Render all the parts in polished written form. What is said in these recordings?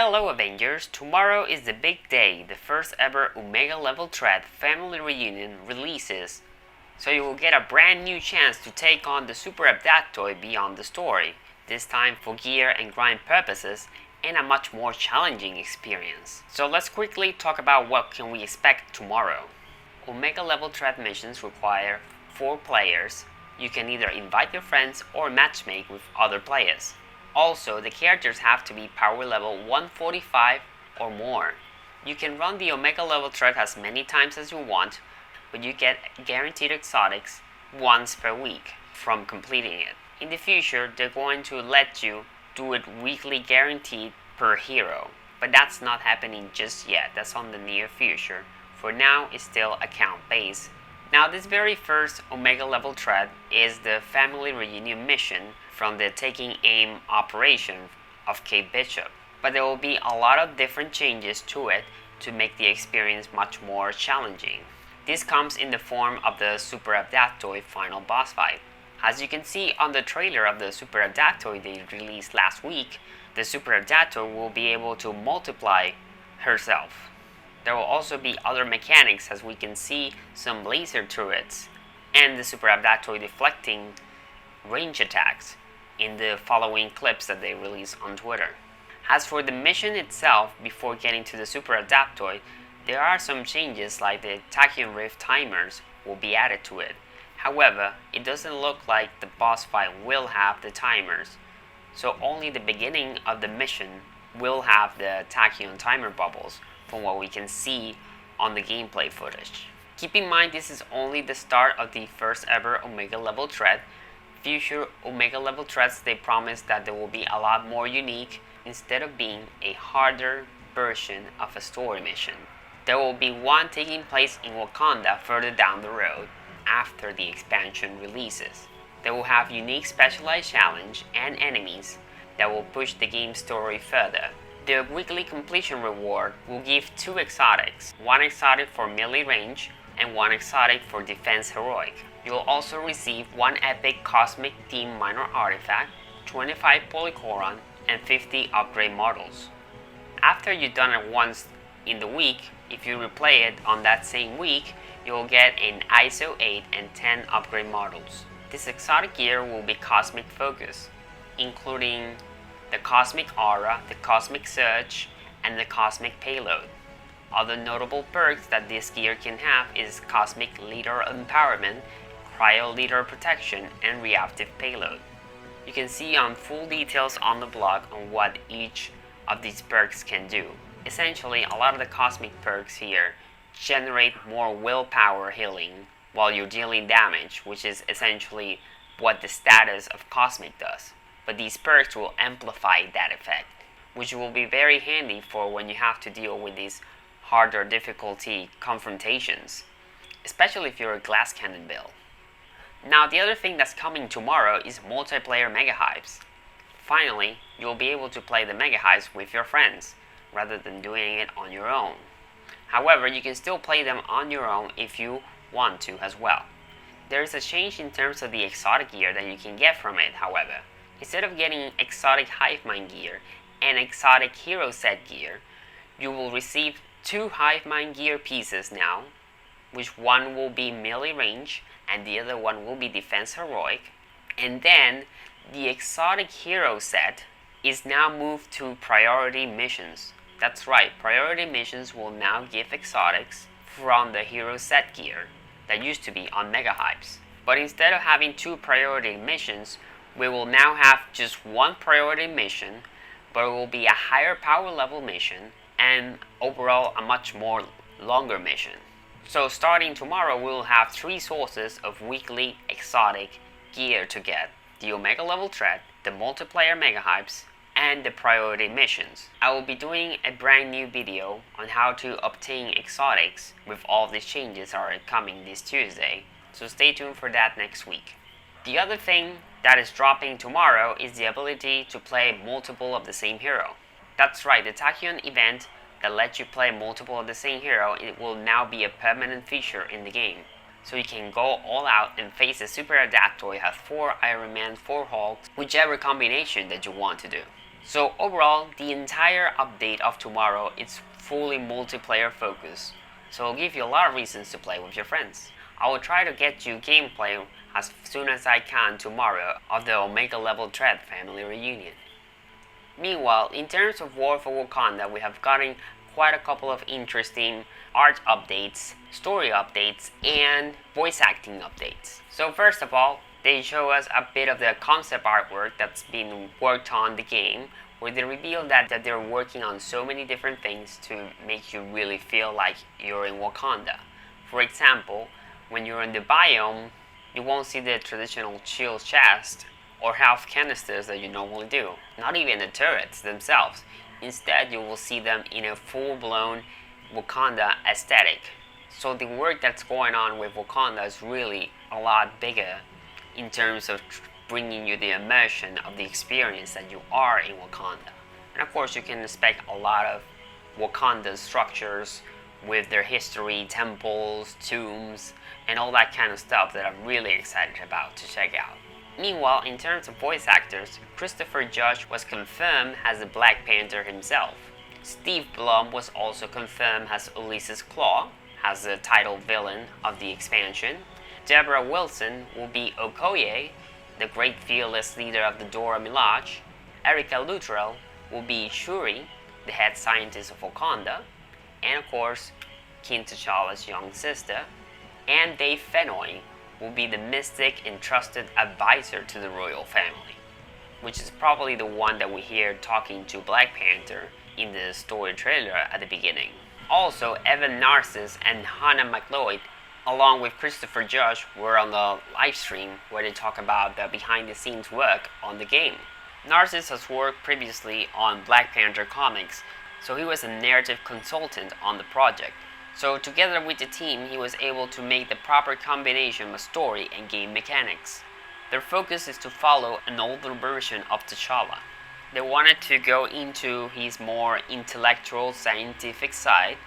Hello Avengers, tomorrow is the big day, the first ever Omega Level Threat Family Reunion releases. So you will get a brand new chance to take on the Super Abductoid beyond the story, this time for gear and grind purposes, and a much more challenging experience. So let's quickly talk about what can we expect tomorrow. Omega Level Threat missions require 4 players. You can either invite your friends or matchmake with other players. Also, the characters have to be power level 145 or more. You can run the Omega level threat as many times as you want, but you get guaranteed exotics once per week from completing it. In the future, they're going to let you do it weekly guaranteed per hero, but that's not happening just yet. That's on the near future. For now, it's still account based. Now, this very first Omega level threat is the Family Reunion mission from the Taking Aim operation of Kate Bishop, but there will be a lot of different changes to it to make the experience much more challenging. This comes in the form of the Super Abductoid final boss fight. As you can see on the trailer of the Super Abductoid they released last week, the Super Abductoid will be able to multiply herself. There will also be other mechanics, as we can see some laser turrets and the Super Abductoid deflecting range attacks in the following clips that they release on Twitter. As for the mission itself, before getting to the Super Abductoid, there are some changes, like the Tachyon Rift timers will be added to it. However, it doesn't look like the boss fight will have the timers, so only the beginning of the mission will have the Tachyon timer bubbles from what we can see on the gameplay footage. Keep in mind, this is only the start of the first ever Omega level threat. Future Omega level threats, they promise that there will be a lot more unique instead of being a harder version of a story mission. There will be one taking place in Wakanda further down the road after the expansion releases. They will have unique specialized challenge and enemies that will push the game's story further. The weekly completion reward will give 2 exotics, 1 exotic for melee range and 1 exotic for defense heroic. You'll also receive 1 epic cosmic theme minor artifact, 25 polychoron, and 50 upgrade models. After you've done it once in the week, if you replay it on that same week, you'll get an ISO 8 and 10 upgrade models. This exotic gear will be cosmic focused, including the Cosmic Aura, the Cosmic Surge, and the Cosmic Payload. Other notable perks that this gear can have is Cosmic Leader Empowerment, Cryo Leader Protection, and Reactive Payload. You can see on full details on the blog on what each of these perks can do. Essentially, a lot of the cosmic perks here generate more willpower healing while you're dealing damage, which is essentially what the status of Cosmic does. But these perks will amplify that effect, which will be very handy for when you have to deal with these harder difficulty confrontations, especially if you're a glass cannon build. Now, the other thing that's coming tomorrow is multiplayer Mega Hives. Finally, you'll be able to play the Mega Hives with your friends, rather than doing it on your own. However, you can still play them on your own if you want to as well. There is a change in terms of the exotic gear that you can get from it, however. Instead of getting exotic Hive Mind gear and exotic hero set gear, you will receive 2 Hive Mind gear pieces now, which one will be melee range and the other one will be defense heroic. And then the exotic hero set is now moved to priority missions. That's right, priority missions will now give exotics from the hero set gear that used to be on Mega Hives. But instead of having 2 priority missions, we will now have just 1 priority mission, but it will be a higher power level mission and overall a much more longer mission. So starting tomorrow, we will have 3 sources of weekly exotic gear to get: the Omega level threat, the multiplayer Mega Hives, and the priority missions. I will be doing a brand new video on how to obtain exotics with all these changes are coming this Tuesday, so stay tuned for that next week. The other thing that is dropping tomorrow is the ability to play multiple of the same hero. That's right, the Tachyon event that lets you play multiple of the same hero, it will now be a permanent feature in the game. So you can go all out and face a Super Abductoid, have 4 Iron Man, 4 Hulks, whichever combination that you want to do. So overall, the entire update of tomorrow is fully multiplayer focused. So it'll give you a lot of reasons to play with your friends. I will try to get you gameplay as soon as I can tomorrow of the Omega Level Dread family reunion. Meanwhile, in terms of War for Wakanda, we have gotten quite a couple of interesting art updates, story updates, and voice acting updates. So first of all, they show us a bit of the concept artwork that's been worked on the game, where they reveal that they're working on so many different things to make you really feel like you're in Wakanda. For example, when you're in the biome, you won't see the traditional shield chest or health canisters that you normally do, not even the turrets themselves. Instead, you will see them in a full-blown Wakanda aesthetic. So the work that's going on with Wakanda is really a lot bigger in terms of bringing you the immersion of the experience that you are in Wakanda. And of course, you can expect a lot of Wakanda structures with their history, temples, tombs, and all that kind of stuff that I'm really excited about to check out. Meanwhile, in terms of voice actors, Christopher Judge was confirmed as the Black Panther himself. Steve Blum was also confirmed as Ulysses Claw, as the title villain of the expansion. Deborah Wilson will be Okoye, the great fearless leader of the Dora Milaje. Erica Luttrell will be Shuri, the head scientist of Wakanda. And of course, King T'Challa's young sister. And Dave Fennoy will be the mystic and trusted advisor to the royal family, which is probably the one that we hear talking to Black Panther in the story trailer at the beginning. Also, Evan Narcisse and Hannah McLeod, along with Christopher Judge, were on the live stream where they talk about the behind-the-scenes work on the game. Narcisse has worked previously on Black Panther comics, so he was a narrative consultant on the project. So together with the team, he was able to make the proper combination of story and game mechanics. Their focus is to follow an older version of T'Challa. They wanted to go into his more intellectual, scientific side,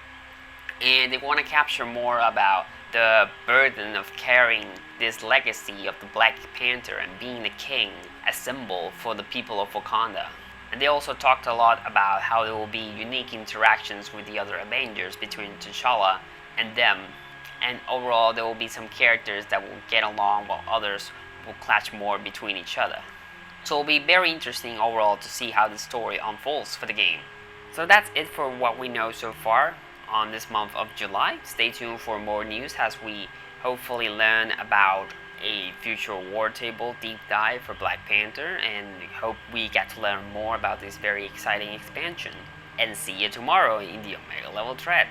and they want to capture more about the burden of carrying this legacy of the Black Panther and being the king, a symbol for the people of Wakanda. And they also talked a lot about how there will be unique interactions with the other Avengers between T'Challa and them. And overall, there will be some characters that will get along while others will clash more between each other. So it'll be very interesting overall to see how the story unfolds for the game. So that's it for what we know so far on this month of July. Stay tuned for more news as we hopefully learn about a future war table deep dive for Black Panther, and hope we get to learn more about this very exciting expansion. And see you tomorrow in the Omega Level Dread.